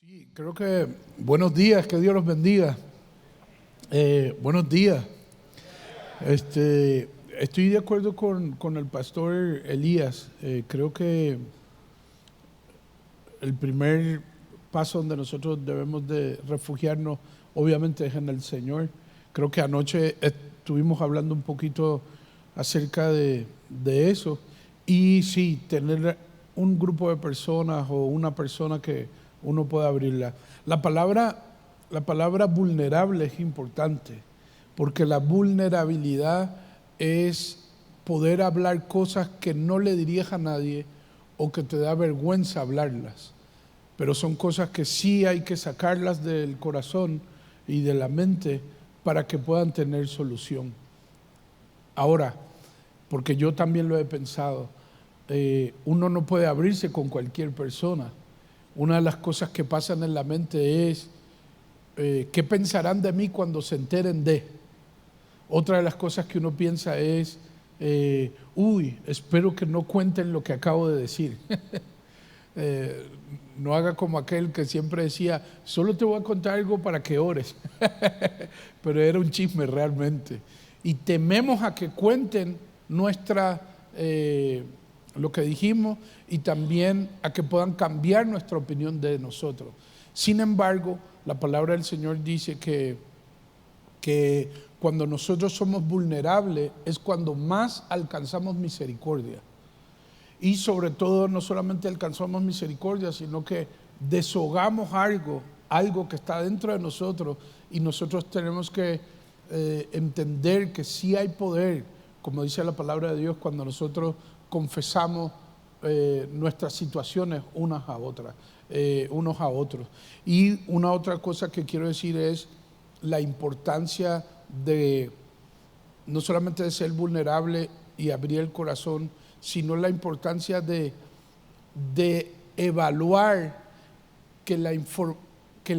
Sí, creo que buenos días, que Dios los bendiga. Buenos días. Estoy de acuerdo con el pastor Elías. Creo que el primer paso donde nosotros debemos de refugiarnos, obviamente, es en el Señor. Creo que anoche estuvimos hablando un poquito acerca de eso. Y sí, tener un grupo de personas o una persona que uno pueda abrirla. La palabra vulnerable es importante, porque la vulnerabilidad es poder hablar cosas que no le dirías a nadie o que te da vergüenza hablarlas, pero son cosas que sí hay que sacarlas del corazón y de la mente para que puedan tener solución. Ahora, porque yo también lo he pensado, uno no puede abrirse con cualquier persona. Una de las cosas que pasan en la mente es ¿qué pensarán de mí cuando se enteren de? Otra de las cosas que uno piensa es espero que no cuenten lo que acabo de decir. No haga como aquel que siempre decía, solo te voy a contar algo para que ores. Pero era un chisme realmente. Y tememos a que cuenten lo que dijimos, y también a que puedan cambiar nuestra opinión de nosotros. Sin embargo, la palabra del Señor dice que cuando nosotros somos vulnerables es cuando más alcanzamos misericordia. Y sobre todo no solamente alcanzamos misericordia, sino que deshogamos algo que está dentro de nosotros, y nosotros tenemos que entender que sí hay poder, como dice la palabra de Dios, cuando nosotros confesamos nuestras situaciones unos a otros. Y una otra cosa que quiero decir es la importancia de no solamente de ser vulnerable y abrir el corazón, sino la importancia de evaluar que la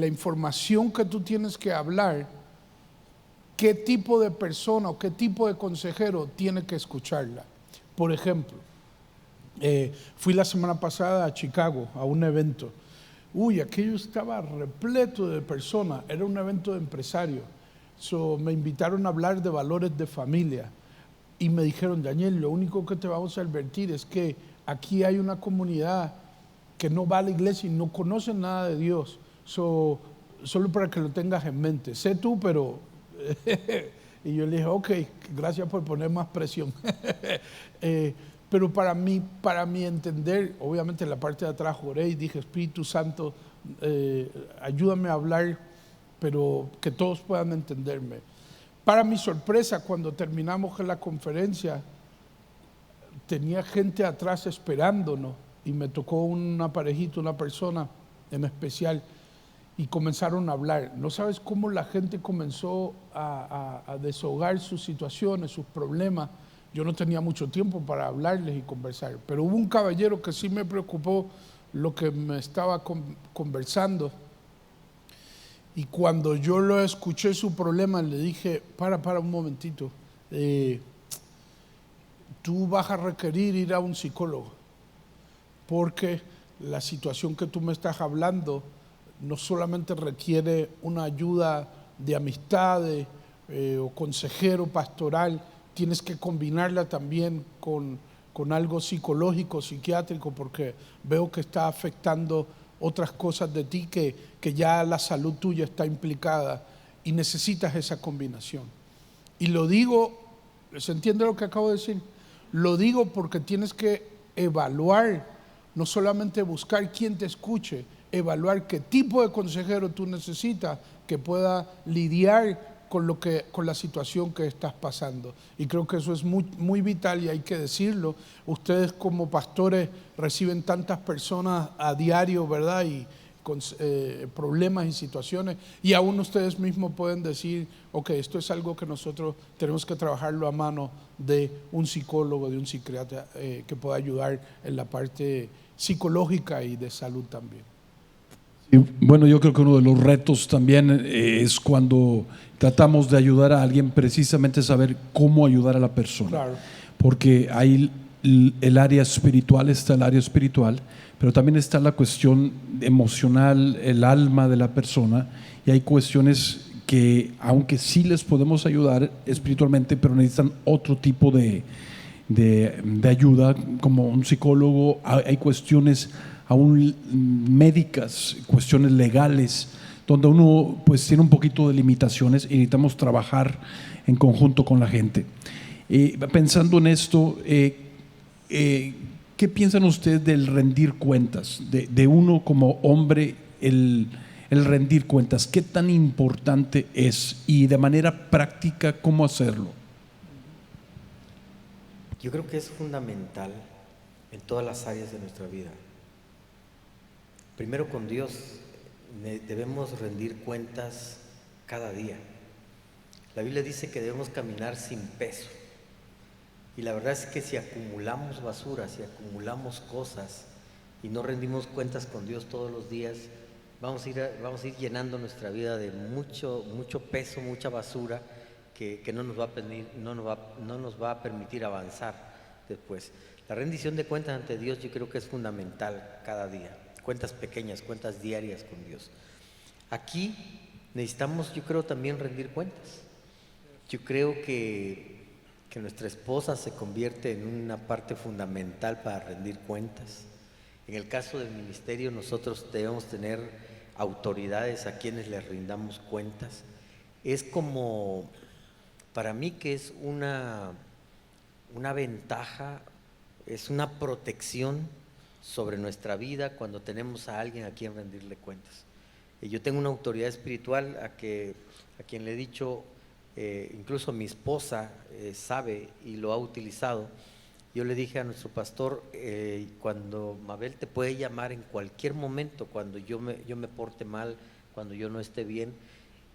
información que tú tienes que hablar, qué tipo de persona o qué tipo de consejero tiene que escucharla. Por ejemplo, fui la semana pasada a Chicago a un evento. Aquello estaba repleto de personas, era un evento de empresarios. Me invitaron a hablar de valores de familia y me dijeron, Daniel, lo único que te vamos a advertir es que aquí hay una comunidad que no va a la iglesia y no conoce nada de Dios. Solo para que lo tengas en mente. Sé tú, pero... Y yo le dije, ok, gracias por poner más presión. Pero para mí entender, obviamente en la parte de atrás oré y dije, Espíritu Santo, ayúdame a hablar, pero que todos puedan entenderme. Para mi sorpresa, cuando terminamos la conferencia, tenía gente atrás esperándonos, y me tocó una parejita, una persona en especial, y comenzaron a hablar. No sabes cómo la gente comenzó a desahogar sus situaciones, sus problemas. Yo no tenía mucho tiempo para hablarles y conversar, pero hubo un caballero que sí me preocupó lo que me estaba conversando, y cuando yo lo escuché su problema, le dije, para un momentito, tú vas a requerir ir a un psicólogo, porque la situación que tú me estás hablando no solamente requiere una ayuda de amistades o consejero pastoral, tienes que combinarla también con algo psicológico, psiquiátrico, porque veo que está afectando otras cosas de ti, que ya la salud tuya está implicada y necesitas esa combinación. Y lo digo, ¿se entiende lo que acabo de decir? Lo digo porque tienes que evaluar, no solamente buscar quién te escuche, evaluar qué tipo de consejero tú necesitas que pueda lidiar con la situación que estás pasando. Y creo que eso es muy, muy vital, y hay que decirlo. Ustedes como pastores reciben tantas personas a diario, ¿verdad? Y con problemas y situaciones, y aún ustedes mismos pueden decir, ok, esto es algo que nosotros tenemos que trabajarlo a mano de un psicólogo, de un psiquiatra que pueda ayudar en la parte psicológica y de salud también. Y bueno, yo creo que uno de los retos también es cuando tratamos de ayudar a alguien, precisamente saber cómo ayudar a la persona. Claro. Porque hay el área espiritual, está el área espiritual, pero también está la cuestión emocional, el alma de la persona, y hay cuestiones que, aunque sí les podemos ayudar espiritualmente, pero necesitan otro tipo de ayuda, como un psicólogo. Hay cuestiones aún médicas, cuestiones legales, donde uno pues tiene un poquito de limitaciones y necesitamos trabajar en conjunto con la gente. Pensando en esto, ¿qué piensan ustedes del rendir cuentas? De uno como hombre, el rendir cuentas, ¿qué tan importante es? Y de manera práctica, ¿cómo hacerlo? Yo creo que es fundamental en todas las áreas de nuestra vida. Primero, con Dios debemos rendir cuentas cada día. La Biblia dice que debemos caminar sin peso. Y la verdad es que si acumulamos basura, si acumulamos cosas y no rendimos cuentas con Dios todos los días, vamos a ir llenando nuestra vida de mucho peso, mucha basura que no nos va a permitir avanzar después. La rendición de cuentas ante Dios yo creo que es fundamental cada día. Cuentas pequeñas, cuentas diarias con Dios. Aquí necesitamos, yo creo, también rendir cuentas. Yo creo que nuestra esposa se convierte en una parte fundamental para rendir cuentas. En el caso del ministerio, nosotros debemos tener autoridades a quienes les rindamos cuentas. Es como, para mí, que es una ventaja, es una protección sobre nuestra vida cuando tenemos a alguien a quien rendirle cuentas. Yo tengo una autoridad espiritual a quien le he dicho, incluso mi esposa sabe y lo ha utilizado. Yo le dije a nuestro pastor, cuando Mabel te puede llamar en cualquier momento, cuando yo me porte mal, cuando yo no esté bien,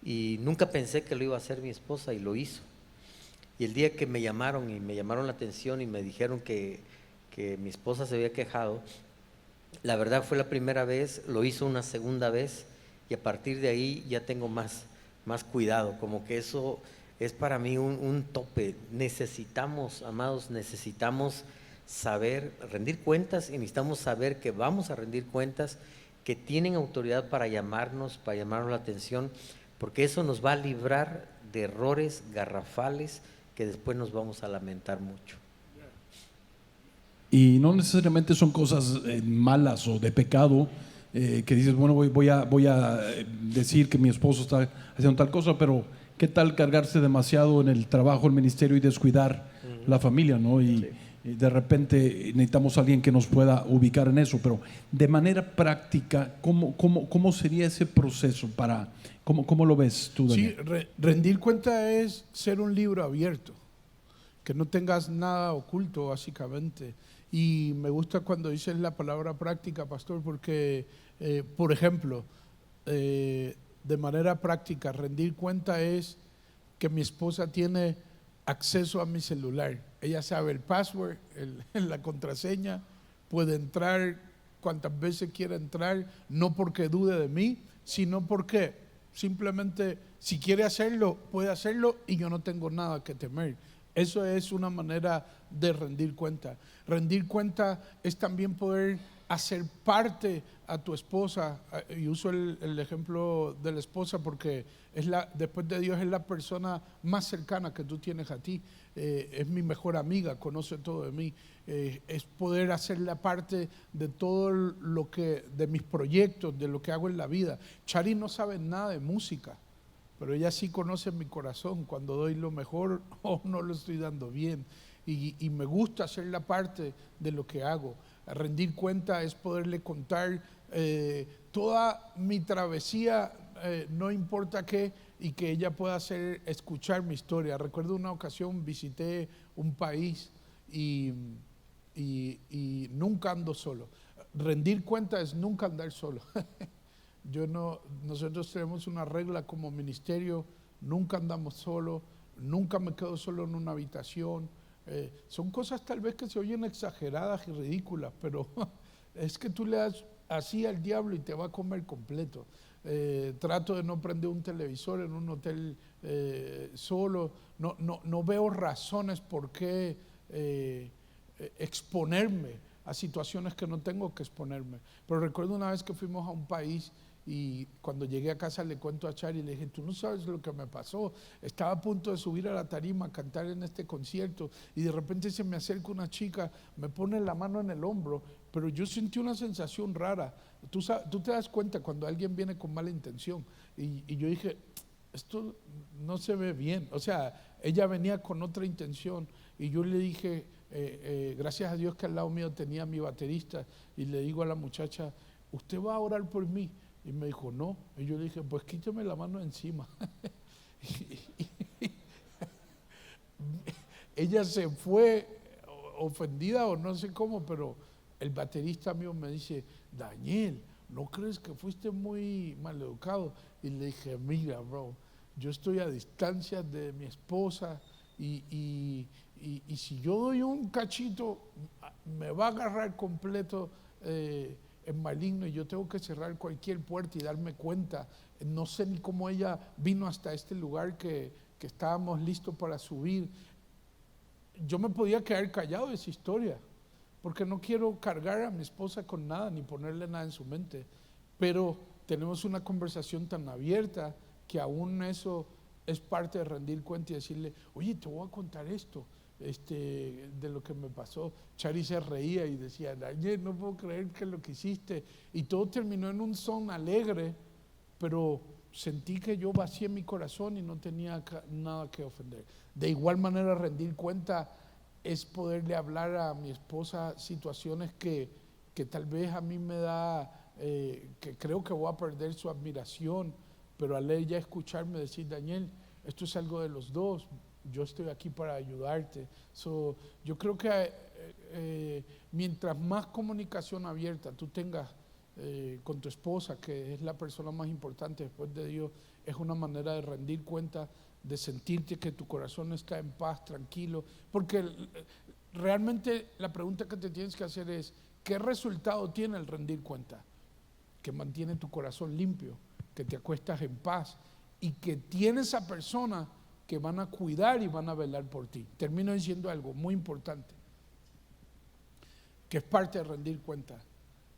y nunca pensé que lo iba a hacer mi esposa, y lo hizo. Y el día que me llamaron la atención y me dijeron que mi esposa se había quejado, la verdad fue la primera vez, lo hizo una segunda vez, y a partir de ahí ya tengo más cuidado, como que eso es para mí un tope. Necesitamos, amados, saber rendir cuentas, y necesitamos saber que vamos a rendir cuentas, que tienen autoridad para llamarnos la atención, porque eso nos va a librar de errores garrafales que después nos vamos a lamentar mucho. Y no necesariamente son cosas malas o de pecado, que dices, bueno, voy a decir que mi esposo está haciendo tal cosa, pero ¿qué tal cargarse demasiado en el trabajo, el ministerio, y descuidar la familia, ¿no? Y de repente necesitamos a alguien que nos pueda ubicar en eso. Pero de manera práctica, ¿cómo sería ese proceso? ¿Cómo lo ves tú, Daniel? Sí, rendir cuenta es ser un libro abierto, que no tengas nada oculto, básicamente. Y me gusta cuando dices la palabra práctica, pastor, porque, por ejemplo, de manera práctica, rendir cuenta es que mi esposa tiene acceso a mi celular. Ella sabe el password, la contraseña, puede entrar cuantas veces quiera entrar, no porque dude de mí, sino porque simplemente si quiere hacerlo, puede hacerlo, y yo no tengo nada que temer. Eso es una manera de rendir cuenta. Rendir cuenta es también poder hacer parte a tu esposa, y uso el ejemplo de la esposa porque después de Dios es la persona más cercana que tú tienes a ti, es mi mejor amiga, conoce todo de mí, es poder hacerla parte de todo de mis proyectos, de lo que hago en la vida. Chari no sabe nada de música, pero ella sí conoce mi corazón cuando doy lo mejor o no lo estoy dando bien, y me gusta hacerla parte de lo que hago. Rendir cuenta es poderle contar toda mi travesía, no importa qué, y que ella pueda escuchar mi historia. Recuerdo una ocasión visité un país y nunca ando solo. Rendir cuenta es nunca andar solo. Nosotros tenemos una regla como ministerio: nunca andamos solo, nunca me quedo solo en una habitación. Son cosas tal vez que se oyen exageradas y ridículas, pero es que tú le das así al diablo y te va a comer completo. Trato de no prender un televisor en un hotel solo. No veo razones por qué exponerme a situaciones que no tengo que exponerme. Pero recuerdo una vez que fuimos a un país y cuando llegué a casa le cuento a Chari y le dije, tú no sabes lo que me pasó, estaba a punto de subir a la tarima a cantar en este concierto y de repente se me acerca una chica, me pone la mano en el hombro, pero yo sentí una sensación rara. Tú te das cuenta cuando alguien viene con mala intención y yo dije, esto no se ve bien. O sea, ella venía con otra intención y yo le dije, gracias a Dios que al lado mío tenía a mi baterista, y le digo a la muchacha, ¿usted va a orar por mí? Y me dijo, no. Y yo le dije, pues quíteme la mano encima. Ella se fue ofendida o no sé cómo, pero el baterista mío me dice, Daniel, ¿no crees que fuiste muy maleducado? Y le dije, mira, bro, yo estoy a distancia de mi esposa y si yo doy un cachito, me va a agarrar completo en maligno y yo tengo que cerrar cualquier puerta y darme cuenta. No sé ni cómo ella vino hasta este lugar que estábamos listos para subir. Yo me podía quedar callado de esa historia, porque no quiero cargar a mi esposa con nada ni ponerle nada en su mente, pero tenemos una conversación tan abierta que aún eso es parte de rendir cuenta y decirle, oye, te voy a contar esto de lo que me pasó. Chari se reía y decía, Daniel, no puedo creer que lo que hiciste, y todo terminó en un son alegre, pero sentí que yo vacié mi corazón y no tenía nada que ofender. De igual manera, rendir cuenta es poderle hablar a mi esposa situaciones que tal vez a mí me da, que creo que voy a perder su admiración, pero al ella escucharme decir, Daniel, esto es algo de los dos, yo estoy aquí para ayudarte. Yo creo que mientras más comunicación abierta tú tengas con tu esposa, que es la persona más importante después de Dios, es una manera de rendir cuenta, de sentirte que tu corazón está en paz, tranquilo, porque realmente la pregunta que te tienes que hacer es, ¿qué resultado tiene el rendir cuenta? Que mantiene tu corazón limpio, que te acuestas en paz y que tienes a personas que van a cuidar y van a velar por ti. Termino diciendo algo muy importante, que es parte de rendir cuenta.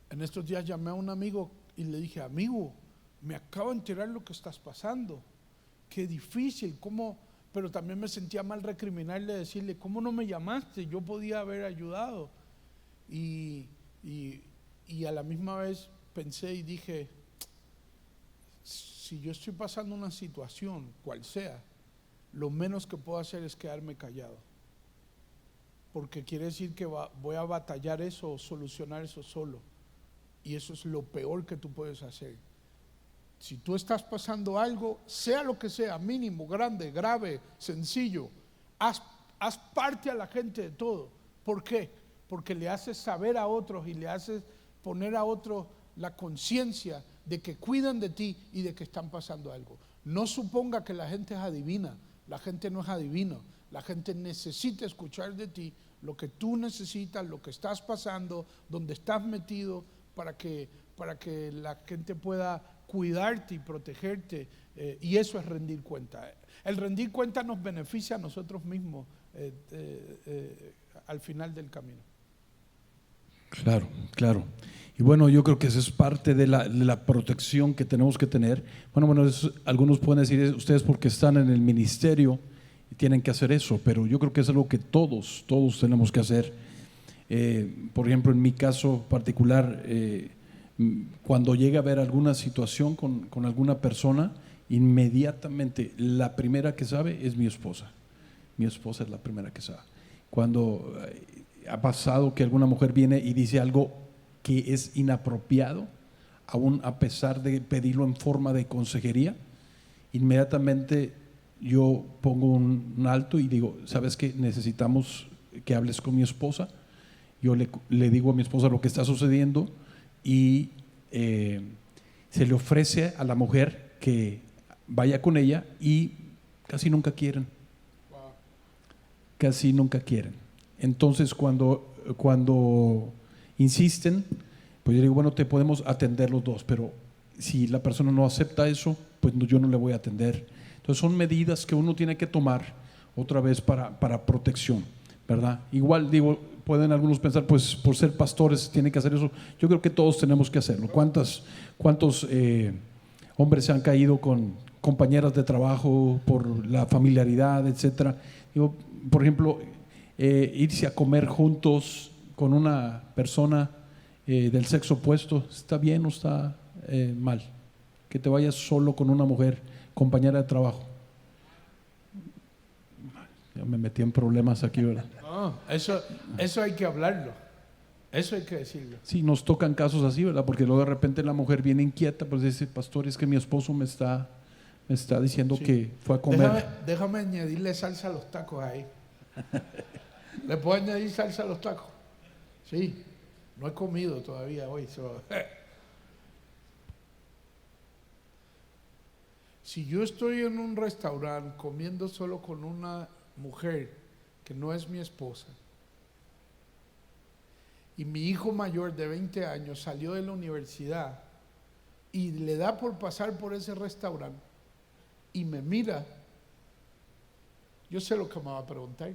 En estos días llamé a un amigo y le dije, amigo, me acabo de enterar lo que estás pasando, qué difícil, ¿cómo? Pero también me sentía mal recriminarle, decirle, ¿cómo no me llamaste? Yo podía haber ayudado. Y a la misma vez pensé y dije, si yo estoy pasando una situación, cual sea, lo menos que puedo hacer es quedarme callado, porque quiere decir que voy a batallar eso o solucionar eso solo, y eso es lo peor que tú puedes hacer. Si tú estás pasando algo, sea lo que sea, mínimo, grande, grave, sencillo, haz parte a la gente de todo. ¿Por qué? Porque le haces saber a otros y le haces poner a otros la conciencia de que cuidan de ti y de que están pasando algo. No suponga que la gente es adivina. La gente no es adivino. La gente necesita escuchar de ti lo que tú necesitas, lo que estás pasando, donde estás metido, para que la gente pueda cuidarte y protegerte, y eso es rendir cuenta. El rendir cuenta nos beneficia a nosotros mismos al final del camino. Claro, claro. Y bueno, yo creo que eso es parte de la protección que tenemos que tener. Bueno, algunos pueden decir, ustedes porque están en el ministerio y tienen que hacer eso, pero yo creo que es algo que todos tenemos que hacer. Por ejemplo, en mi caso particular, cuando llega a haber alguna situación con alguna persona, inmediatamente la primera que sabe es mi esposa. Mi esposa es la primera que sabe. Cuando ha pasado que alguna mujer viene y dice algo que es inapropiado, aún a pesar de pedirlo en forma de consejería, inmediatamente yo pongo un alto y digo, ¿sabes qué? Necesitamos que hables con mi esposa. Yo le digo a mi esposa lo que está sucediendo y se le ofrece a la mujer que vaya con ella y casi nunca quieren. Casi nunca quieren. Entonces cuando insisten, pues yo digo, bueno, te podemos atender los dos, pero si la persona no acepta eso, pues yo no le voy a atender. Entonces son medidas que uno tiene que tomar otra vez para protección, ¿verdad? Igual digo, pueden algunos pensar, pues por ser pastores tienen que hacer eso. Yo creo que todos tenemos que hacerlo. ¿Cuántos hombres se han caído con compañeras de trabajo por la familiaridad, etcétera? Digo, por ejemplo, irse a comer juntos con una persona del sexo opuesto, ¿está bien o está mal? Que te vayas solo con una mujer, compañera de trabajo. Ya me metí en problemas aquí, ¿verdad? No, eso hay que hablarlo. Eso hay que decirlo. Sí, nos tocan casos así, ¿verdad? Porque luego de repente la mujer viene inquieta, pues dice, pastor, es que mi esposo me está diciendo Sí. que fue a comer. Déjame añadirle salsa a los tacos ahí. ¿Le puedo añadir salsa a los tacos? Sí, no he comido todavía hoy. Si yo estoy en un restaurante comiendo solo con una mujer que no es mi esposa, y mi hijo mayor de 20 años salió de la universidad y le da por pasar por ese restaurante y me mira, yo sé lo que me va a preguntar.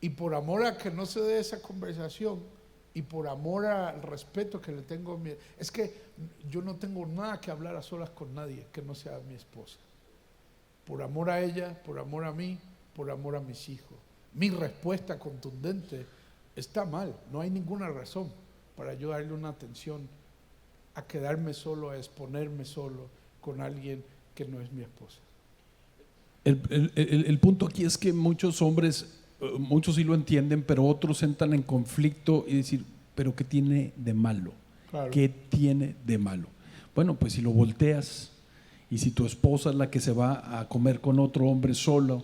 Y por amor a que no se dé esa conversación y por amor al respeto que le tengo a es que yo no tengo nada que hablar a solas con nadie que no sea mi esposa. Por amor a ella, por amor a mí, por amor a mis hijos. Mi respuesta contundente está mal, no hay ninguna razón para yo darle una atención a quedarme solo, a exponerme solo con alguien que no es mi esposa. El punto aquí es que muchos hombres, muchos sí lo entienden, pero otros entran en conflicto y decir, ¿pero qué tiene de malo? Claro. ¿Qué tiene de malo? Bueno, pues si lo volteas y si tu esposa es la que se va a comer con otro hombre solo,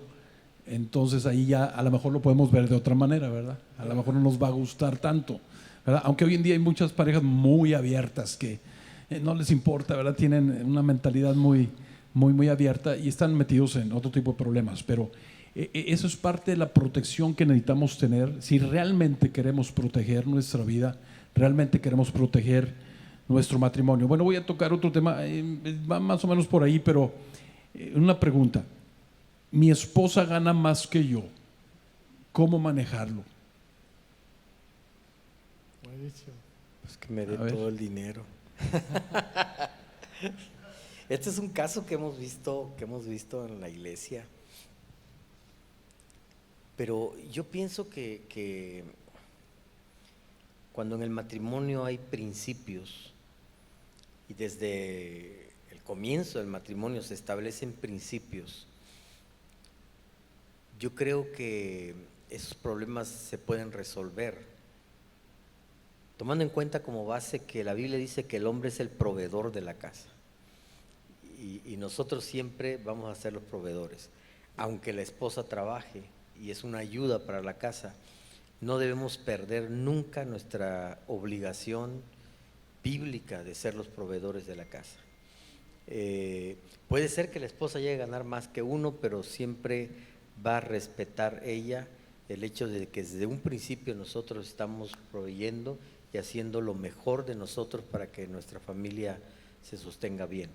entonces ahí ya a lo mejor lo podemos ver de otra manera, ¿verdad? A lo mejor no nos va a gustar tanto, ¿verdad? Aunque hoy en día hay muchas parejas muy abiertas que no les importa, ¿verdad? Tienen una mentalidad muy abierta y están metidos en otro tipo de problemas, pero eso es parte de la protección que necesitamos tener si realmente queremos proteger nuestra vida, realmente queremos proteger nuestro matrimonio. Bueno, voy a tocar otro tema, va más o menos por ahí, pero una pregunta. Mi esposa gana más que yo, ¿cómo manejarlo? Buenísimo. Pues que me dé A ver. todo el dinero. Este es un caso que hemos visto en la iglesia. Pero yo pienso que cuando en el matrimonio hay principios y desde el comienzo del matrimonio se establecen principios, yo creo que esos problemas se pueden resolver, tomando en cuenta como base que la Biblia dice que el hombre es el proveedor de la casa y nosotros siempre vamos a ser los proveedores. Aunque la esposa trabaje y es una ayuda para la casa, no debemos perder nunca nuestra obligación bíblica de ser los proveedores de la casa. Puede ser que la esposa llegue a ganar más que uno, pero siempre va a respetar ella el hecho de que desde un principio nosotros estamos proveyendo y haciendo lo mejor de nosotros para que nuestra familia se sostenga bien.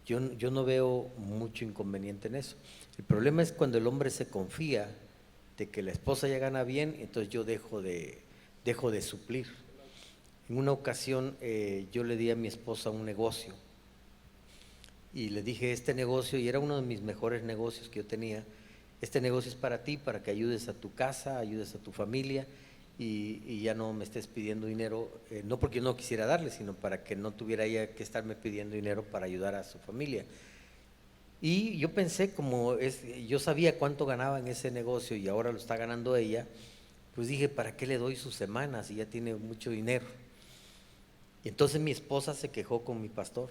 Yo no veo mucho inconveniente en eso. El problema es cuando el hombre se confía de que la esposa ya gana bien, entonces yo dejo de suplir. En una ocasión yo le di a mi esposa un negocio y le dije, este negocio, y era uno de mis mejores negocios que yo tenía, este negocio es para ti, para que ayudes a tu casa, ayudes a tu familia y ya no me estés pidiendo dinero, no porque yo no quisiera darle, sino para que no tuviera ella que estarme pidiendo dinero para ayudar a su familia. Y yo pensé, yo sabía cuánto ganaba en ese negocio y ahora lo está ganando ella, pues dije, ¿para qué le doy sus semanas si ya tiene mucho dinero? Y entonces mi esposa se quejó con mi pastor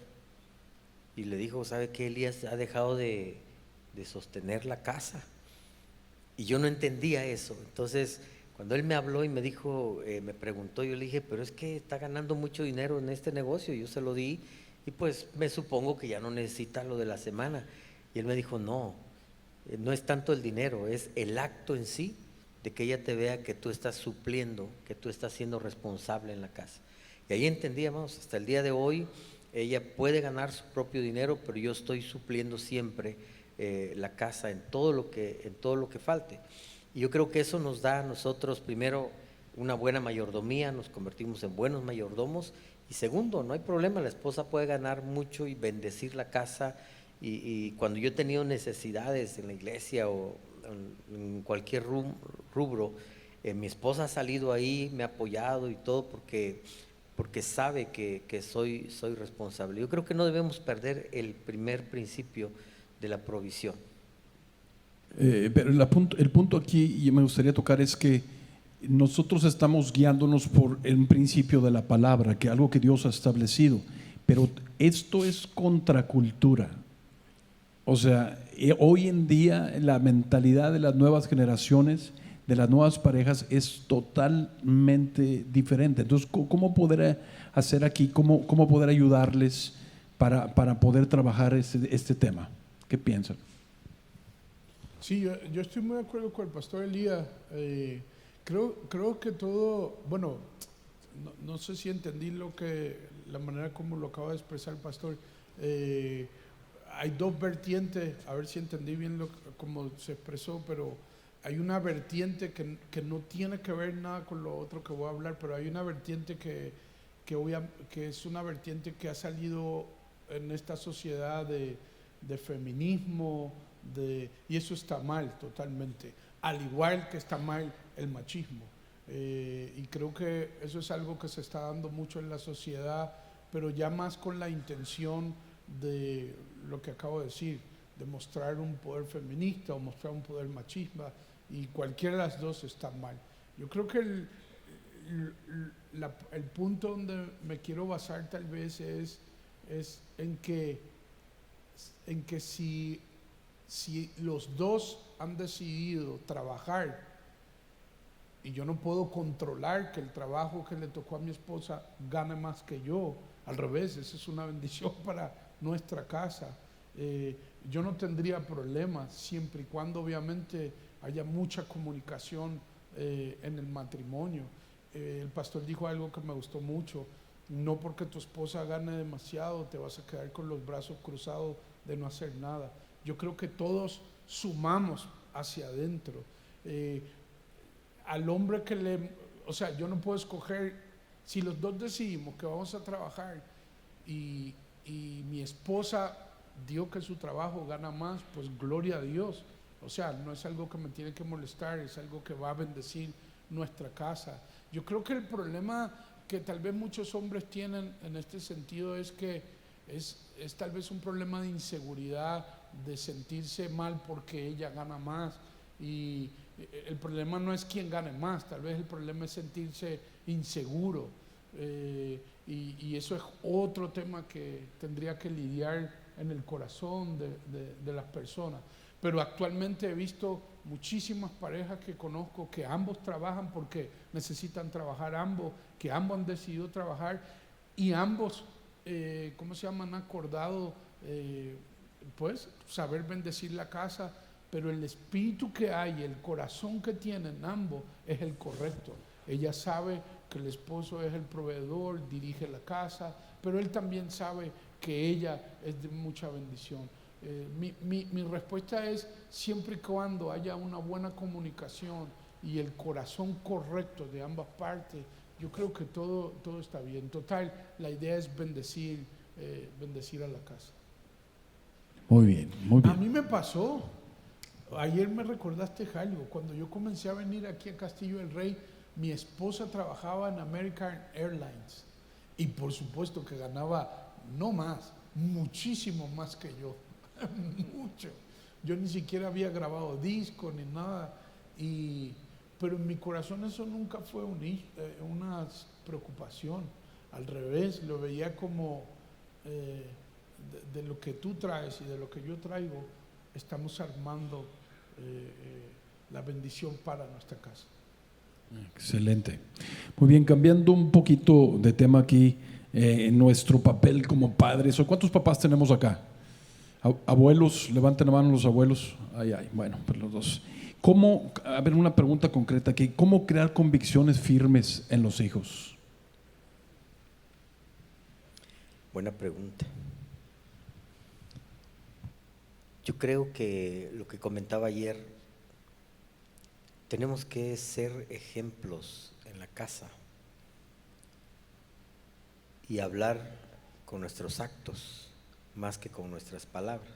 y le dijo, ¿sabe qué? Elías ha dejado de sostener la casa. Y yo no entendía eso. Entonces, cuando él me habló y me dijo, me preguntó, yo le dije, pero es que está ganando mucho dinero en este negocio. Yo se lo di y pues me supongo que ya no necesita lo de la semana. Y él me dijo, no es tanto el dinero, es el acto en sí de que ella te vea que tú estás supliendo, que tú estás siendo responsable en la casa. Y ahí entendíamos, hasta el día de hoy, ella puede ganar su propio dinero, pero yo estoy supliendo siempre la casa en todo lo que falte. Y yo creo que eso nos da a nosotros, primero, una buena mayordomía, nos convertimos en buenos mayordomos, y segundo, no hay problema, la esposa puede ganar mucho y bendecir la casa, y cuando yo he tenido necesidades en la iglesia o en cualquier rubro, mi esposa ha salido ahí, me ha apoyado y todo porque sabe que soy responsable. Yo creo que no debemos perder el primer principio de la provisión. Pero el punto aquí, y me gustaría tocar, es que nosotros estamos guiándonos por un principio de la palabra, que algo que Dios ha establecido, pero esto es contracultura. O sea, hoy en día la mentalidad de las nuevas generaciones, de las nuevas parejas, es totalmente diferente. Entonces, ¿cómo poder hacer aquí, cómo poder ayudarles para poder trabajar este tema? ¿Qué piensan? Sí, yo estoy muy de acuerdo con el pastor Elías. Creo que todo, bueno, no sé si entendí la manera como lo acaba de expresar el pastor. Hay dos vertientes, a ver si entendí bien cómo se expresó, pero hay una vertiente que no tiene que ver nada con lo otro que voy a hablar, pero hay una vertiente que es una vertiente que ha salido en esta sociedad de feminismo, y eso está mal totalmente, al igual que está mal el machismo. Y creo que eso es algo que se está dando mucho en la sociedad, pero ya más con la intención de lo que acabo de decir, de mostrar un poder feminista o mostrar un poder machista, y cualquiera de las dos está mal. Yo creo que el punto donde me quiero basar tal vez es en que si los dos han decidido trabajar, y yo no puedo controlar que el trabajo que le tocó a mi esposa gane más que yo, al revés, esa es una bendición para nuestra casa. Yo no tendría problemas siempre y cuando obviamente haya mucha comunicación en el matrimonio. El pastor dijo algo que me gustó mucho: no porque tu esposa gane demasiado te vas a quedar con los brazos cruzados de no hacer nada. Yo creo que todos sumamos hacia adentro. Al hombre o sea, yo no puedo escoger, si los dos decidimos que vamos a trabajar y mi esposa dio que su trabajo gana más, pues gloria a Dios. O sea, no es algo que me tiene que molestar, es algo que va a bendecir nuestra casa. Yo creo que el problema que tal vez muchos hombres tienen en este sentido es que es tal vez un problema de inseguridad, de sentirse mal porque ella gana más, y el problema no es quién gane más, tal vez el problema es sentirse inseguro, y eso es otro tema que tendría que lidiar en el corazón de las personas. Pero actualmente he visto muchísimas parejas que conozco que ambos trabajan porque necesitan trabajar ambos, que ambos han decidido trabajar, y ambos han acordado pues saber bendecir la casa, pero el espíritu que hay, el corazón que tienen ambos es el correcto. Ella sabe que el esposo es el proveedor, dirige la casa, pero él también sabe que ella es de mucha bendición. Mi respuesta es: siempre y cuando haya una buena comunicación y el corazón correcto de ambas partes, yo creo que todo está bien. Total, la idea es bendecir a la casa. Muy bien, muy bien. A mí me pasó, ayer me recordaste algo, cuando yo comencé a venir aquí a Castillo del Rey, mi esposa trabajaba en American Airlines, y por supuesto que ganaba no más, muchísimo más que yo, mucho. Yo ni siquiera había grabado disco ni nada, pero en mi corazón eso nunca fue una preocupación. Al revés, lo veía como de lo que tú traes y de lo que yo traigo, estamos armando la bendición para nuestra casa. Excelente. Muy bien, cambiando un poquito de tema aquí, en nuestro papel como padres. ¿Cuántos papás tenemos acá? Abuelos, levanten la mano los abuelos. Bueno, pues los dos. A ver, una pregunta concreta aquí: ¿cómo crear convicciones firmes en los hijos? Buena pregunta. Yo creo que lo que comentaba ayer, tenemos que ser ejemplos en la casa y hablar con nuestros actos más que con nuestras palabras,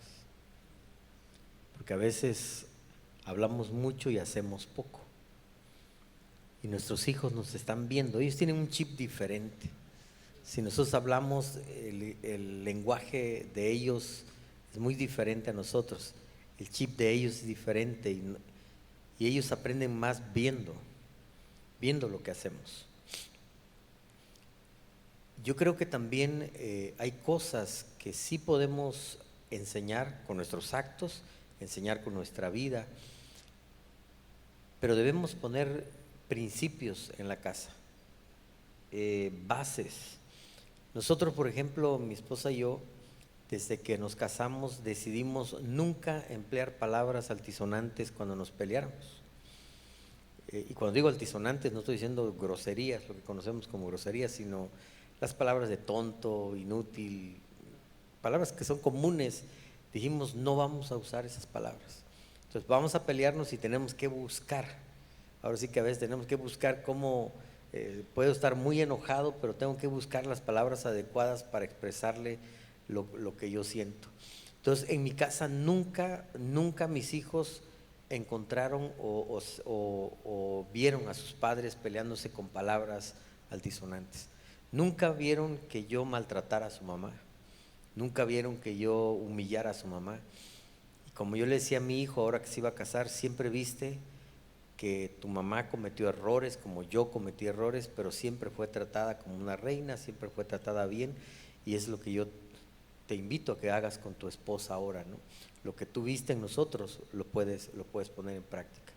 porque a veces hablamos mucho y hacemos poco, y nuestros hijos nos están viendo, ellos tienen un chip diferente. Si nosotros hablamos, el lenguaje de ellos es muy diferente a nosotros, el chip de ellos es diferente, y ellos aprenden más viendo lo que hacemos. Yo creo que también hay cosas que sí podemos enseñar con nuestros actos, enseñar con nuestra vida, pero debemos poner principios en la casa, bases. Nosotros, por ejemplo, mi esposa y yo, desde que nos casamos, decidimos nunca emplear palabras altisonantes cuando nos peleáramos. Y cuando digo altisonantes, no estoy diciendo groserías, lo que conocemos como groserías, sino las palabras de tonto, inútil, palabras que son comunes. Dijimos, no vamos a usar esas palabras. Entonces vamos a pelearnos y tenemos que buscar. Ahora sí que a veces tenemos que buscar cómo, puedo estar muy enojado, pero tengo que buscar las palabras adecuadas para expresarle lo que yo siento. Entonces en mi casa nunca mis hijos encontraron o vieron a sus padres peleándose con palabras altisonantes. Nunca vieron que yo maltratara a su mamá, nunca vieron que yo humillara a su mamá. Y como yo le decía a mi hijo ahora que se iba a casar, siempre viste que tu mamá cometió errores como yo cometí errores, pero siempre fue tratada como una reina, siempre fue tratada bien, y es lo que yo te invito a que hagas con tu esposa ahora, ¿no? Lo que tú viste en nosotros lo puedes poner en práctica.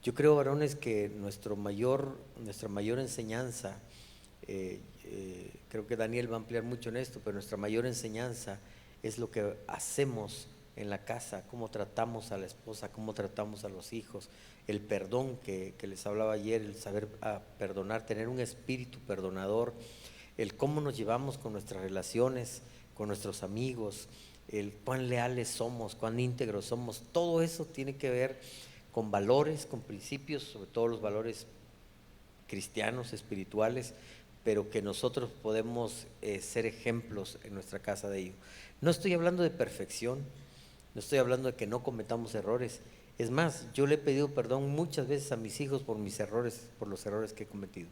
Yo creo, varones, que nuestra mayor enseñanza, creo que Daniel va a ampliar mucho en esto, pero nuestra mayor enseñanza es lo que hacemos en la casa, cómo tratamos a la esposa, cómo tratamos a los hijos, el perdón que les hablaba ayer, el saber perdonar, tener un espíritu perdonador, el cómo nos llevamos con nuestras relaciones, con nuestros amigos, el cuán leales somos, cuán íntegros somos. Todo eso tiene que ver con valores, con principios, sobre todo los valores cristianos, espirituales, pero que nosotros podemos ser ejemplos en nuestra casa de ello. No estoy hablando de perfección, no estoy hablando de que no cometamos errores. Es más, yo le he pedido perdón muchas veces a mis hijos por mis errores, por los errores que he cometido.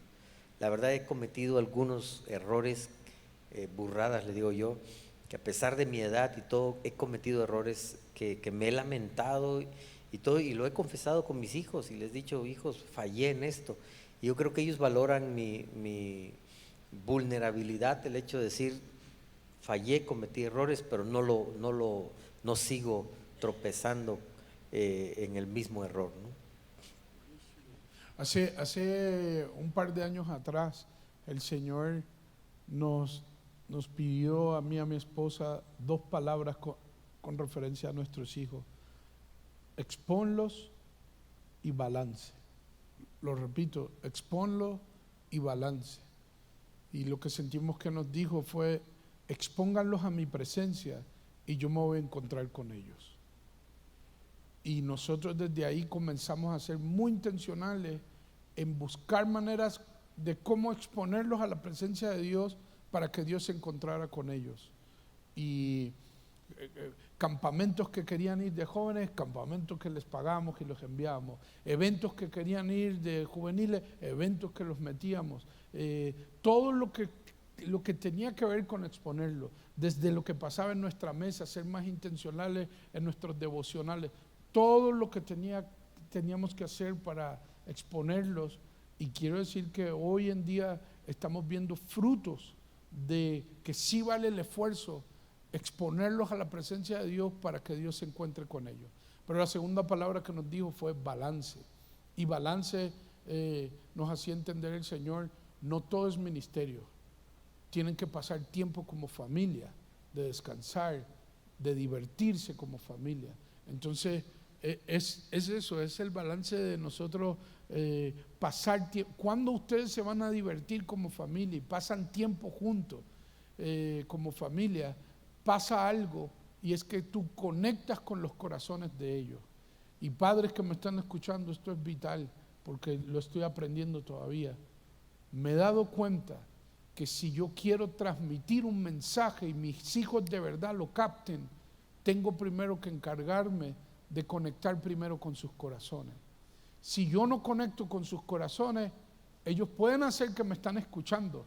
La verdad, he cometido algunos errores, burradas le digo yo, que a pesar de mi edad y todo, he cometido errores que me he lamentado y todo, y lo he confesado con mis hijos y les he dicho, hijos, fallé en esto. Y yo creo que ellos valoran mi vulnerabilidad, el hecho de decir, fallé, cometí errores, pero no sigo tropezando en el mismo error, ¿no? Hace un par de años atrás, el Señor nos pidió a mí y a mi esposa 2 palabras con referencia a nuestros hijos: exponlos y balance. Lo repito, exponlo y balance. Y lo que sentimos que nos dijo fue: expónganlos a mi presencia y yo me voy a encontrar con ellos. Y nosotros desde ahí comenzamos a ser muy intencionales en buscar maneras de cómo exponerlos a la presencia de Dios para que Dios se encontrara con ellos. Y campamentos que querían ir de jóvenes, campamentos que les pagamos y los enviábamos, eventos que querían ir de juveniles, eventos que los metíamos, todo lo que tenía que ver con exponerlo, desde lo que pasaba en nuestra mesa, ser más intencionales en nuestros devocionales, todo lo que teníamos que hacer para exponerlos. Y quiero decir que hoy en día estamos viendo frutos de que sí vale el esfuerzo exponerlos a la presencia de Dios para que Dios se encuentre con ellos. Pero la segunda palabra que nos dijo fue balance. Y balance nos hacía entender el Señor, no todo es ministerio. Tienen que pasar tiempo como familia, de descansar, de divertirse como familia. Entonces es eso, es el balance de nosotros pasar tiempo. ¿Cuándo ustedes se van a divertir como familia y pasan tiempo juntos como familia? Pasa algo y es que tú conectas con los corazones de ellos. Y padres que me están escuchando, esto es vital, porque lo estoy aprendiendo todavía. Me he dado cuenta que si yo quiero transmitir un mensaje y mis hijos de verdad lo capten, tengo primero que encargarme de conectar primero con sus corazones. Si yo no conecto con sus corazones, ellos pueden hacer que me están escuchando,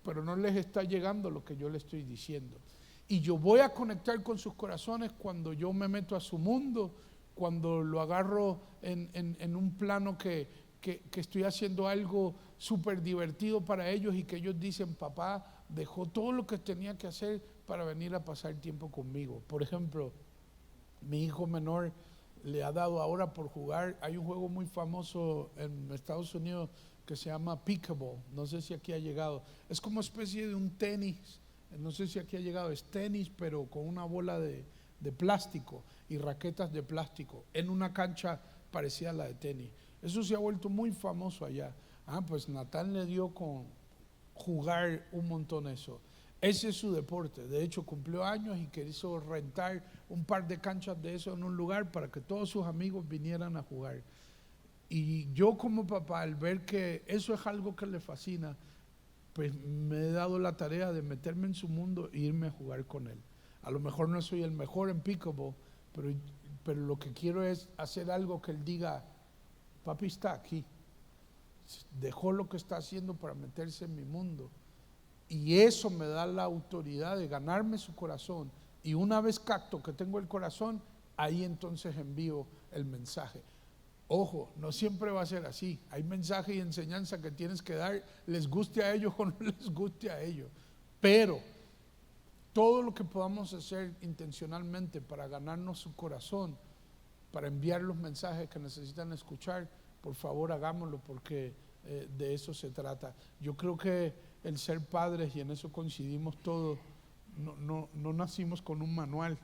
pero no les está llegando lo que yo les estoy diciendo. Y yo voy a conectar con sus corazones cuando yo me meto a su mundo, cuando lo agarro en un plano que estoy haciendo algo súper divertido para ellos y que ellos dicen, papá dejó todo lo que tenía que hacer para venir a pasar tiempo conmigo. Por ejemplo, mi hijo menor le ha dado ahora por jugar, hay un juego muy famoso en Estados Unidos que se llama Pickleball, no sé si aquí ha llegado, es como especie de un tenis, no sé si aquí ha llegado, es tenis pero con una bola de plástico y raquetas de plástico en una cancha parecida a la de tenis. Eso se ha vuelto muy famoso allá. Pues Natán le dio con jugar un montón eso. Ese es su deporte. De hecho, cumplió años y quiso rentar un par de canchas de eso en un lugar para que todos sus amigos vinieran a jugar. Y yo como papá, al ver que eso es algo que le fascina, pues me he dado la tarea de meterme en su mundo e irme a jugar con él. A lo mejor no soy el mejor en pickleball, pero lo que quiero es hacer algo que él diga, papi está aquí, dejó lo que está haciendo para meterse en mi mundo. Y eso me da la autoridad de ganarme su corazón. Y una vez capto que tengo el corazón, ahí entonces envío el mensaje. Ojo, no siempre va a ser así. Hay mensaje y enseñanza que tienes que dar, les guste a ellos o no les guste a ellos. Pero todo lo que podamos hacer intencionalmente para ganarnos su corazón, para enviar los mensajes que necesitan escuchar, por favor hagámoslo, porque de eso se trata. Yo creo que el ser padres, y en eso coincidimos todos, no nacimos con un manual,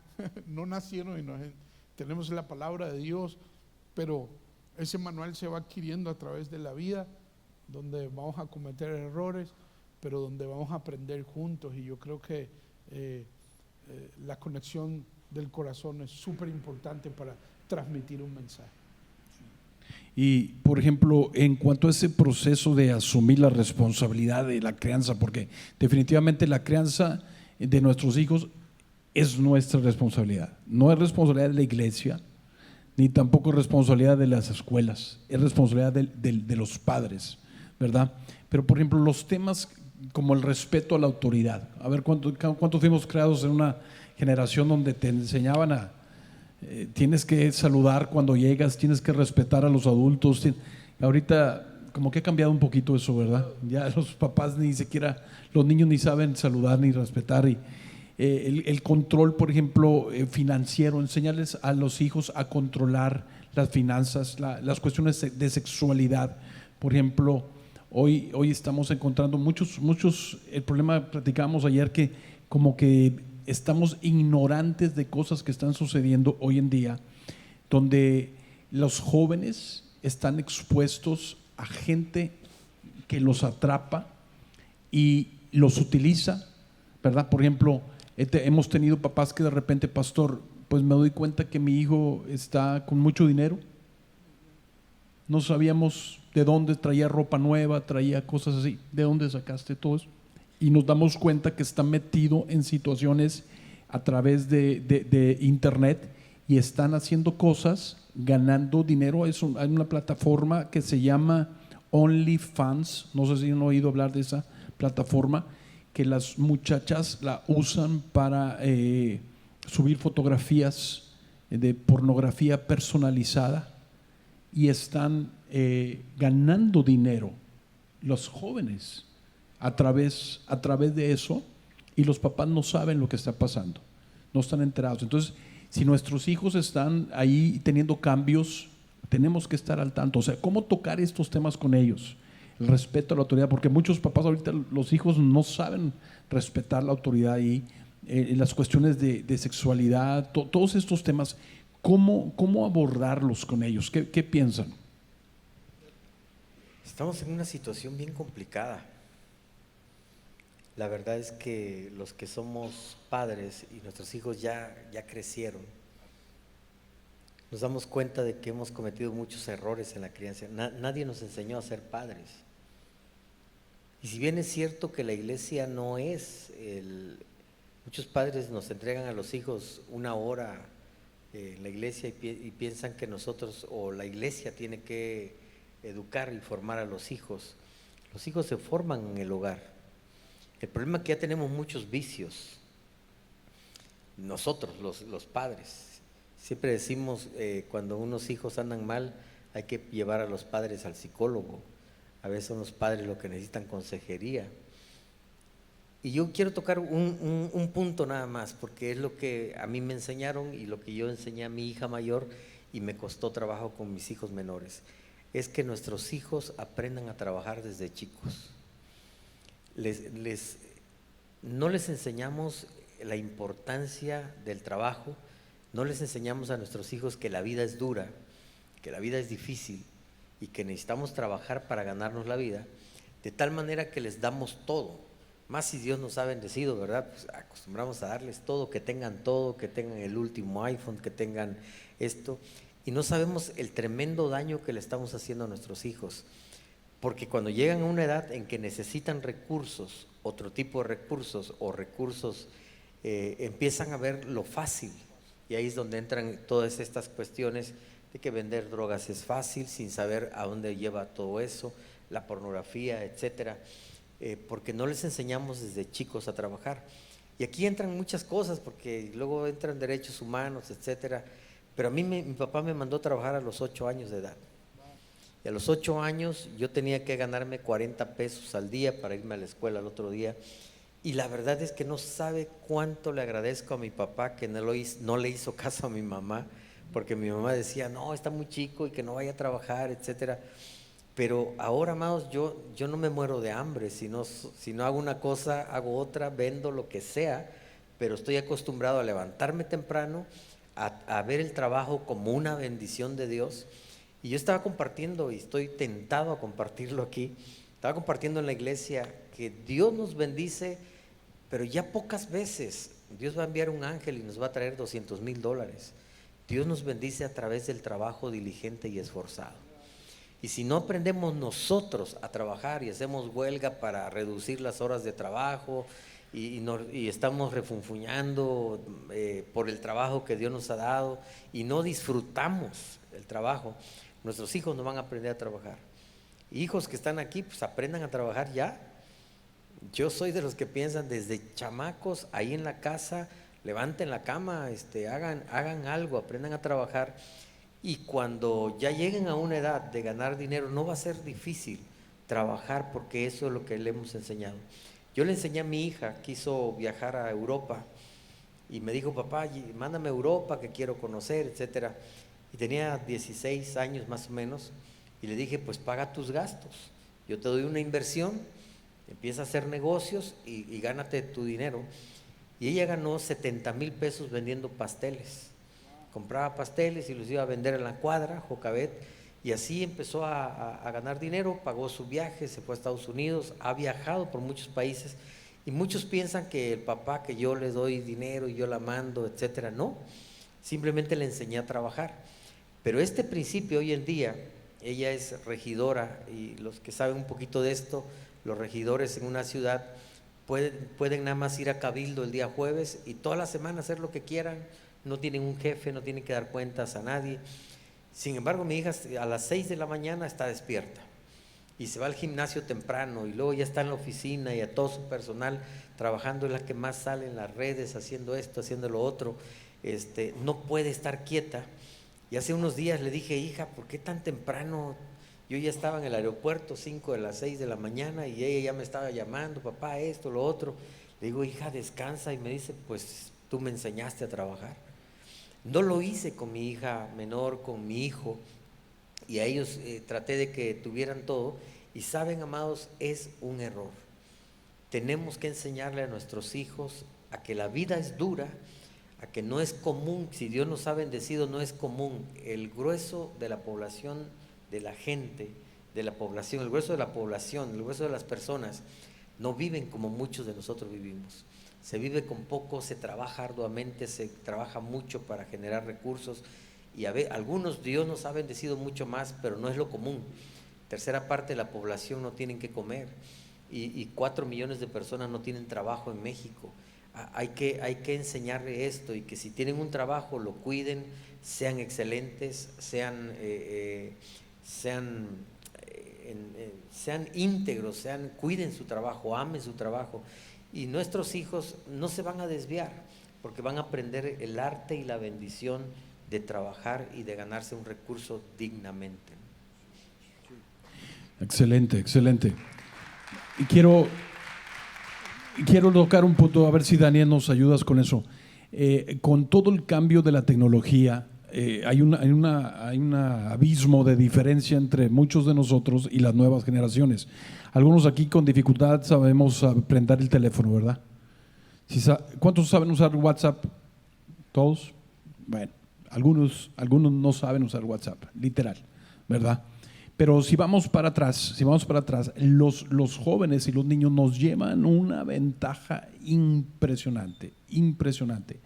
no nacieron y tenemos la palabra de Dios, pero ese manual se va adquiriendo a través de la vida, donde vamos a cometer errores, pero donde vamos a aprender juntos. Y yo creo que la conexión del corazón es súper importante para transmitir un mensaje. Y, por ejemplo, en cuanto a ese proceso de asumir la responsabilidad de la crianza, porque definitivamente la crianza de nuestros hijos es nuestra responsabilidad, no es responsabilidad de la iglesia, ni tampoco es responsabilidad de las escuelas, es responsabilidad de los padres, ¿verdad? Pero, por ejemplo, los temas como el respeto a la autoridad, a ver, ¿cuántos fuimos creados en una generación donde te enseñaban a tienes que saludar cuando llegas, tienes que respetar a los adultos? Ahorita como que ha cambiado un poquito eso, ¿verdad? Ya los papás ni siquiera, los niños ni saben saludar ni respetar. Y el control, por ejemplo, financiero, enseñarles a los hijos a controlar las finanzas, las cuestiones de sexualidad. Por ejemplo, hoy estamos encontrando muchos, el problema, platicábamos ayer, que como que estamos ignorantes de cosas que están sucediendo hoy en día, donde los jóvenes están expuestos a gente que los atrapa y los utiliza, ¿verdad? Por ejemplo, hemos tenido papás que de repente, pastor, pues me doy cuenta que mi hijo está con mucho dinero, no sabíamos de dónde, traía ropa nueva, traía cosas así, ¿de dónde sacaste todo eso? Y nos damos cuenta que está metido en situaciones a través de internet y están haciendo cosas, ganando dinero. Hay una plataforma que se llama OnlyFans, no sé si han oído hablar de esa plataforma, que las muchachas la usan para subir fotografías de pornografía personalizada y están ganando dinero los jóvenes a través de eso, y los papás no saben lo que está pasando, no están enterados. Entonces, si nuestros hijos están ahí teniendo cambios, tenemos que estar al tanto. O sea, ¿cómo tocar estos temas con ellos? El respeto a la autoridad, porque muchos papás ahorita, los hijos no saben respetar la autoridad ahí, las cuestiones de sexualidad, todos estos temas. ¿Cómo abordarlos con ellos? ¿Qué piensan? Estamos en una situación bien complicada. La verdad es que los que somos padres y nuestros hijos ya crecieron, nos damos cuenta de que hemos cometido muchos errores en la crianza. Nadie nos enseñó a ser padres. Y si bien es cierto que la iglesia no es muchos padres nos entregan a los hijos una hora en la iglesia y piensan que nosotros o la iglesia tiene que educar y formar a los hijos. Los hijos se forman en el hogar. El problema es que ya tenemos muchos vicios, nosotros los padres. Siempre decimos cuando unos hijos andan mal hay que llevar a los padres al psicólogo. A veces son los padres los que necesitan consejería. Y yo quiero tocar un punto nada más, porque es lo que a mí me enseñaron y lo que yo enseñé a mi hija mayor y me costó trabajo con mis hijos menores. Es que nuestros hijos aprendan a trabajar desde chicos. No les enseñamos la importancia del trabajo, no les enseñamos a nuestros hijos que la vida es dura, que la vida es difícil y que necesitamos trabajar para ganarnos la vida, de tal manera que les damos todo, más si Dios nos ha bendecido, ¿verdad? Pues acostumbramos a darles todo, que tengan el último iPhone, que tengan esto, y no sabemos el tremendo daño que le estamos haciendo a nuestros hijos. Porque cuando llegan a una edad en que necesitan recursos, otro tipo de recursos o recursos, empiezan a ver lo fácil. Y ahí es donde entran todas estas cuestiones de que vender drogas es fácil, sin saber a dónde lleva todo eso, la pornografía, etcétera, porque no les enseñamos desde chicos a trabajar. Y aquí entran muchas cosas, porque luego entran derechos humanos, etcétera. Pero a mí mi papá me mandó a trabajar a los 8 años de edad. Y a los 8 años yo tenía que ganarme 40 pesos al día para irme a la escuela al otro día. Y la verdad es que no sabe cuánto le agradezco a mi papá que no le hizo caso a mi mamá, porque mi mamá decía, no, está muy chico y que no vaya a trabajar, etcétera. Pero ahora, amados, yo no me muero de hambre, si no hago una cosa, hago otra, vendo lo que sea, pero estoy acostumbrado a levantarme temprano, a ver el trabajo como una bendición de Dios. Y yo estaba compartiendo, y estoy tentado a compartirlo aquí, estaba compartiendo en la iglesia que Dios nos bendice, pero ya pocas veces. Dios va a enviar un ángel y nos va a traer $200,000. Dios nos bendice a través del trabajo diligente y esforzado. Y si no aprendemos nosotros a trabajar y hacemos huelga para reducir las horas de trabajo y estamos refunfuñando por el trabajo que Dios nos ha dado y no disfrutamos el trabajo, nuestros hijos no van a aprender a trabajar. Hijos que están aquí, pues aprendan a trabajar ya. Yo soy de los que piensan desde chamacos ahí en la casa, levanten la cama, hagan algo, aprendan a trabajar. Y cuando ya lleguen a una edad de ganar dinero, no va a ser difícil trabajar, porque eso es lo que le hemos enseñado. Yo le enseñé a mi hija, quiso viajar a Europa y me dijo, papá, mándame a Europa que quiero conocer, etcétera. Y tenía 16 años más o menos, y le dije, pues paga tus gastos, yo te doy una inversión, empieza a hacer negocios y gánate tu dinero. Y ella ganó 70,000 pesos vendiendo pasteles. Compraba pasteles y los iba a vender en la cuadra, Jocabet, y así empezó a ganar dinero, pagó su viaje, se fue a Estados Unidos, ha viajado por muchos países, y muchos piensan que el papá, que yo le doy dinero y yo la mando, etcétera. No, simplemente le enseñé a trabajar. Pero este principio hoy en día, ella es regidora, y los que saben un poquito de esto, los regidores en una ciudad pueden nada más ir a cabildo el día jueves y toda la semana hacer lo que quieran, no tienen un jefe, no tienen que dar cuentas a nadie. Sin embargo, mi hija a las 6 de la mañana está despierta y se va al gimnasio temprano, y luego ya está en la oficina y a todo su personal trabajando, es la que más sale en las redes, haciendo esto, haciendo lo otro. No puede estar quieta. Y hace unos días le dije, hija, ¿por qué tan temprano? Yo ya estaba en el aeropuerto 5 de las 6 de la mañana y ella ya me estaba llamando, papá, esto, lo otro. Le digo, hija, descansa. Y me dice, pues tú me enseñaste a trabajar. No lo hice con mi hija menor, con mi hijo, y a ellos traté de que tuvieran todo. Y saben, amados, es un error. Tenemos que enseñarle a nuestros hijos a que la vida es dura, a que no es común. Si Dios nos ha bendecido, no es común. El grueso de la población, de la gente, de la población, el grueso de la población, el grueso de las personas no viven como muchos de nosotros vivimos. Se vive con poco, se trabaja arduamente, se trabaja mucho para generar recursos y algunos Dios nos ha bendecido mucho más, pero no es lo común. Tercera parte de la población no tienen que comer y 4 millones de personas no tienen trabajo en México. Hay que enseñarle esto y que si tienen un trabajo lo cuiden, sean excelentes, sean íntegros, cuiden su trabajo, amen su trabajo. Y nuestros hijos no se van a desviar porque van a aprender el arte y la bendición de trabajar y de ganarse un recurso dignamente. Excelente, excelente. Y quiero tocar un punto, a ver si Daniel nos ayudas con eso. Con todo el cambio de la tecnología, hay un abismo de diferencia entre muchos de nosotros y las nuevas generaciones. Algunos aquí con dificultad sabemos aprender el teléfono, ¿verdad? ¿Cuántos saben usar WhatsApp? ¿Todos? Bueno, algunos no saben usar WhatsApp, literal, ¿verdad? Pero si vamos para atrás, los jóvenes y los niños nos llevan una ventaja impresionante, impresionante.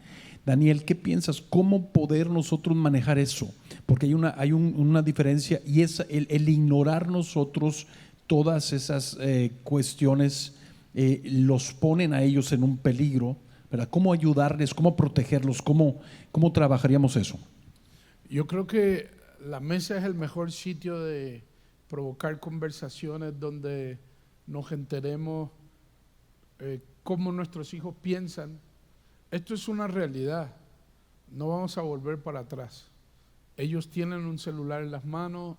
Daniel, ¿qué piensas? ¿Cómo poder nosotros manejar eso? Porque hay una diferencia y es el ignorar nosotros todas esas cuestiones los ponen a ellos en un peligro, ¿verdad? ¿Cómo ayudarles? ¿Cómo protegerlos? ¿Cómo trabajaríamos eso? Yo creo que la mesa es el mejor sitio de provocar conversaciones donde nos enteremos cómo nuestros hijos piensan. Esto es una realidad, no vamos a volver para atrás. Ellos tienen un celular en las manos,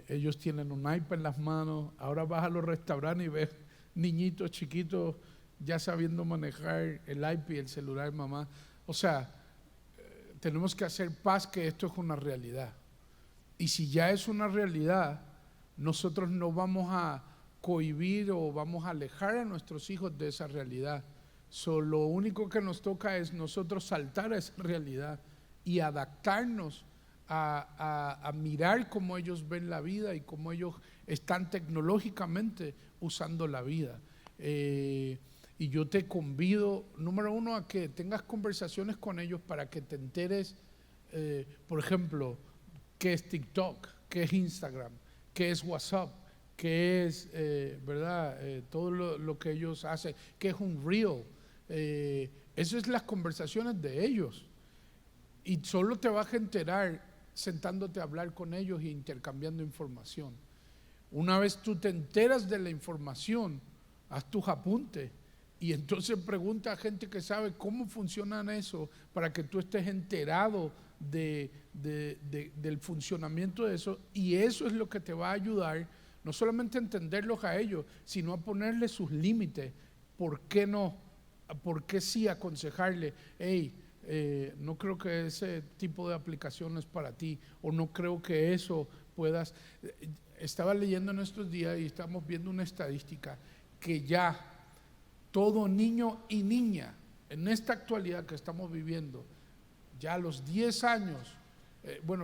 ellos tienen un iPad en las manos. Ahora vas a los restaurantes y ves niñitos chiquitos ya sabiendo manejar el iPad y el celular de mamá. O sea, tenemos que hacer paz que esto es una realidad. Y si ya es una realidad, nosotros no vamos a cohibir o vamos a alejar a nuestros hijos de esa realidad. Lo único que nos toca es nosotros saltar a esa realidad y adaptarnos a mirar cómo ellos ven la vida y cómo ellos están tecnológicamente usando la vida. Y yo te convido, número uno, a que tengas conversaciones con ellos para que te enteres, por ejemplo, qué es TikTok, qué es Instagram, qué es WhatsApp, qué es, ¿verdad? Todo lo que ellos hacen, qué es un Reel. Esas son las conversaciones de ellos. Y solo te vas a enterar sentándote a hablar con ellos e intercambiando información. Una vez tú te enteras de la información, haz tus apuntes y entonces pregunta a gente que sabe cómo funcionan eso para que tú estés enterado del funcionamiento de eso, y eso es lo que te va a ayudar no solamente a entenderlos a ellos, sino a ponerle sus límites. ¿Por qué no? ¿Por qué sí aconsejarle? Hey, no creo que ese tipo de aplicación es para ti, o no creo que eso puedas. Estaba leyendo en estos días y estamos viendo una estadística que ya todo niño y niña en esta actualidad que estamos viviendo, ya a los 10 años,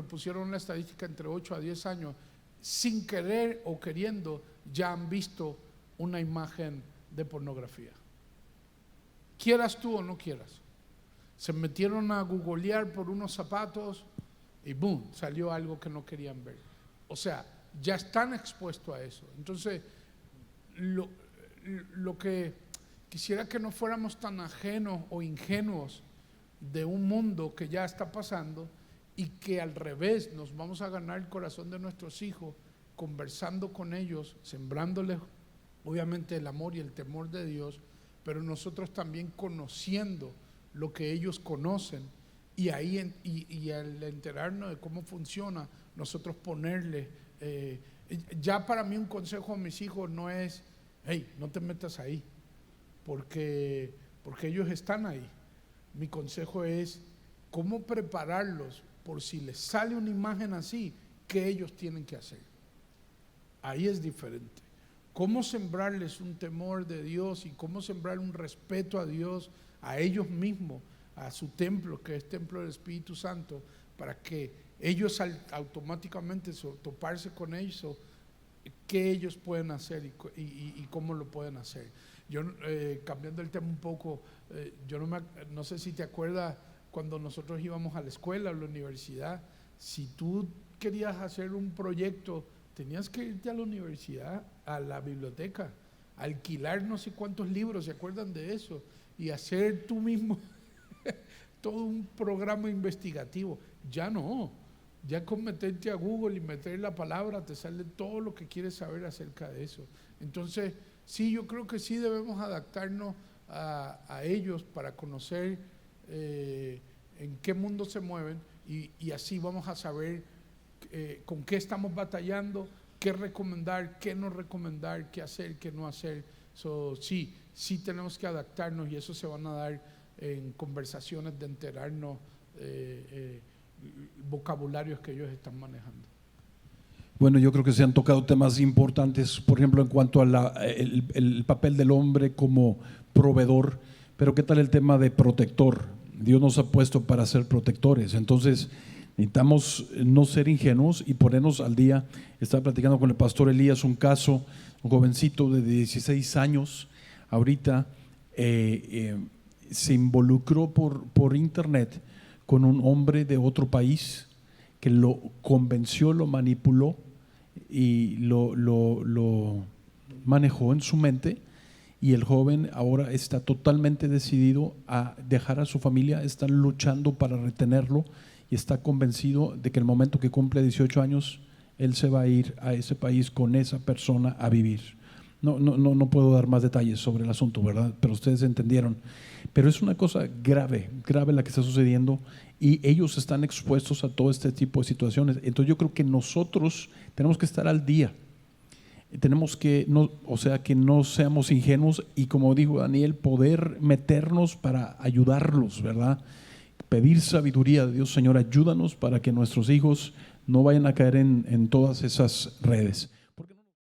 pusieron una estadística entre 8 a 10 años, sin querer o queriendo, ya han visto una imagen de pornografía. Quieras tú o no quieras. Se metieron a googlear por unos zapatos y boom, salió algo que no querían ver. O sea, ya están expuestos a eso. Entonces, lo que quisiera que no fuéramos tan ajenos o ingenuos de un mundo que ya está pasando, y que al revés nos vamos a ganar el corazón de nuestros hijos conversando con ellos, sembrándoles obviamente el amor y el temor de Dios, pero nosotros también conociendo lo que ellos conocen, y ahí y al enterarnos de cómo funciona, nosotros ponerle, ya para mí un consejo a mis hijos no es, hey, no te metas ahí, porque ellos están ahí. Mi consejo es cómo prepararlos por si les sale una imagen así, ¿qué ellos tienen que hacer? Ahí es diferente. Cómo sembrarles un temor de Dios y cómo sembrar un respeto a Dios, a ellos mismos, a su templo, que es templo del Espíritu Santo, para que ellos automáticamente toparse con eso, qué ellos pueden hacer y cómo lo pueden hacer. Yo, cambiando el tema un poco, yo no sé si te acuerdas cuando nosotros íbamos a la escuela, a la universidad, si tú querías hacer un proyecto, tenías que irte a la universidad, a la biblioteca, alquilar no sé cuántos libros, ¿se acuerdan de eso? Y hacer tú mismo todo un programa investigativo. Ya no, ya con meterte a Google y meter la palabra te sale todo lo que quieres saber acerca de eso. Entonces, sí, yo creo que sí debemos adaptarnos a ellos para conocer en qué mundo se mueven y así vamos a saber con qué estamos batallando, qué recomendar, qué no recomendar, qué hacer, qué no hacer. Sí tenemos que adaptarnos y eso se van a dar en conversaciones de enterarnos vocabularios que ellos están manejando. Bueno, yo creo que se han tocado temas importantes, por ejemplo, en cuanto a el papel del hombre como proveedor, pero ¿qué tal el tema de protector? Dios nos ha puesto para ser protectores, entonces necesitamos no ser ingenuos y ponernos al día. Estaba platicando con el pastor Elías un caso, un jovencito de 16 años, ahorita se involucró por internet con un hombre de otro país que lo convenció, lo manipuló y lo manejó en su mente, y el joven ahora está totalmente decidido a dejar a su familia, está luchando para retenerlo y está convencido de que el momento que cumple 18 años él se va a ir a ese país con esa persona a vivir. No puedo dar más detalles sobre el asunto, ¿verdad? Pero ustedes entendieron. Pero es una cosa grave la que está sucediendo y ellos están expuestos a todo este tipo de situaciones. Entonces yo creo que nosotros tenemos que estar al día. Tenemos que no seamos ingenuos y, como dijo Daniel, poder meternos para ayudarlos, ¿verdad? Pedir sabiduría de Dios. Señor, ayúdanos para que nuestros hijos no vayan a caer en todas esas redes.